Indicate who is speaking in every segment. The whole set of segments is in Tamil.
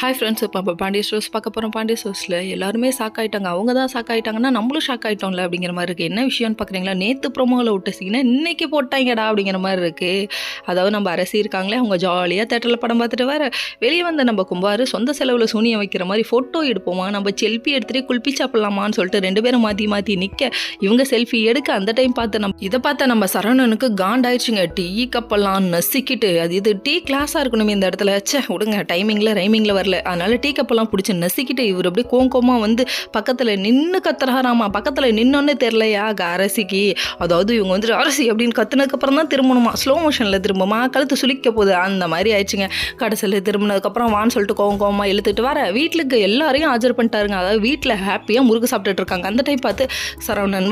Speaker 1: ஹாய் ஃப்ரெண்ட்ஸ், இப்போ பாண்டிய ஸ்டோர்ஸ் பார்க்க போகிறோம். பாண்டிய ஸ்டோர்ஸில் எல்லாருமே ஷாக் ஆகிட்டாங்க. அவங்க தான் ஷாக் ஆகிட்டாங்கன்னா நம்மளும் ஷாக் ஆகிட்டோம்ல அப்படிங்கிற மாதிரி இருக்குது. என்ன விஷயம்னு பார்க்குறீங்களா? நேற்று ப்ரோமோவில் விட்ட சீனை இன்றைக்கி போட்டாங்கடா அப்படிங்கிற மாதிரி இருக்குது. அதாவது நம்ம அரசி இருக்காங்களே, அவங்க ஜாலியாக தேட்டரில் படம் பார்த்துட்டு வர வெளியே வந்த நம்ம கும்பார் சொந்த செலவில் சூனியம் வைக்கிற மாதிரி ஃபோட்டோ எடுப்போமா, நம்ம செல்ஃபி எடுத்துகிட்டு குளிப்பி சாப்பிட்லாமான்னு சொல்லிட்டு ரெண்டு பேரும் மாற்றி மாற்றி நிற்க, இவங்க செல்ஃபி எடுக்க அந்த டைம் பார்த்து இதை பார்த்த நம்ம சரவணனுக்கு காண்டாயிடுச்சுங்க. டீ கப்பெல்லாம் நசிக்கிட்டு, அது இது டீ கிளாஸாக இருக்கணுமே இந்த இடத்துல, ச்சே விடுங்க, ரைமிங்கில் வரல, அதனால டீ கப்பெல்லாம் பிடிச்சி நசிக்கிட்டு இவர் அப்படியே கோங்கோமா வந்து பக்கத்தில் நின்று கத்துறாராமா. பக்கத்தில் நின்னோன்னே தெரிலையா அரசிக்கு, அதாவது இவங்க வந்துட்டு அரசி அப்படின்னு கத்துனதுக்கப்புறம் தான் திரும்பணுமா, ஸ்லோ மோஷனில் திரும்பமா, கழுத்து சுளிக்க போகுது, அந்த மாதிரி ஆயிடுச்சுங்க. கடைசியில் திரும்பினதுக்கப்புறம் வான்னு சொல்லிட்டு கோங்கோமா இழுத்துட்டு வர வீட்டுக்கு எல்லாரையும் ஆஜர் பண்ணிட்டாருங்க. அதாவது வீட்டில் ஹாப்பியாக முறுக்கு சாப்பிட்டுட்டு இருக்காங்க. அந்த டைம் பார்த்து சரவணன்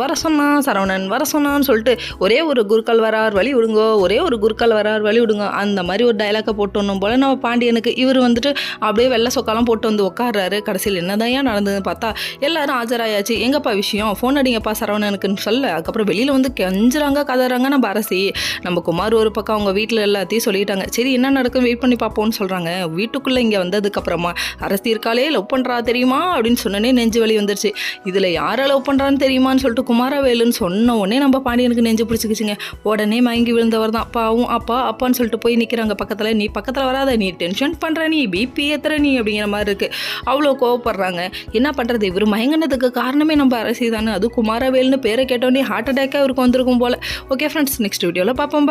Speaker 1: வர சொன்னான்னு சொல்லிட்டு ஒரே ஒரு குருக்கள் வரார் வழி விடுங்கோ, ஒரே ஒரு குருக்கள் வரார் வழி விடுங்க, அந்த மாதிரி ஒரு டைலாக்கை போட்டோன்னும் போல நம்ம பாண்டியனுக்கு இவர் வந்துட்டு அப்படியே வெள்ளை சொக்காலாம் போட்டு வந்து உட்காடுறாரு. கடைசியில் என்னதான் நடந்ததுன்னு பார்த்தா எல்லாரும் ஆஜராயாச்சு. எங்கப்பா விஷயம், ஃபோன் அடிங்கப்பா சரவணனுக்குன்னு சொல்ல, அதுக்கப்புறம் வெளியில் வந்து கெஞ்சுறாங்க கதறாங்க நம்ம அரசி. நம்ம குமார் ஒரு பக்கம் அவங்க வீட்டில் எல்லாத்தையும் சொல்லிட்டாங்க. சரி என்ன நடக்கும் வெயிட் பண்ணி பார்ப்போம்னு சொல்கிறாங்க. வீட்டுக்குள்ளே இங்கே வந்ததுக்கப்புறமா அரசி இருக்காளே லவ் பண்ணுறா தெரியுமா அப்படின்னு சொன்னோன்னே நெஞ்சு வலி வந்துருச்சு. இதில் யாரை லவ் பண்ணுறான்னு தெரியுமான்னு சொல்லிட்டு குமாரவேலுன்னு சொன்ன உடனே நம்ம பாண்டியனுக்கு நெஞ்சு பிடிச்சிக்கிச்சுங்க. உடனே மயங்கி விழுந்தவர் தான் பாவும் அப்பான்னு சொல்லிட்டு போய் நிற்கிறாங்க பக்கத்தில். நீ பக்கத்தில் வராத, நீ டென்ஷன் பண்ணுற, நீ பிபி ஏத்துற நீ அப்படிங்கிற மாதிரி இருக்குது. அவ்வளோ கோவப்படுறாங்க. என்ன பண்ணுறது, இவர் மயங்கினதுக்கு காரணமே நம்ம அரசி தானே. அது குமாரவேல்னு பேரை கேட்டோன்னே ஹார்ட் அட்டாக்காக இவருக்கு வந்திருக்கும் போல். ஓகே ஃப்ரெண்ட்ஸ், நெக்ஸ்ட் வீடியோவில் பார்ப்போம்.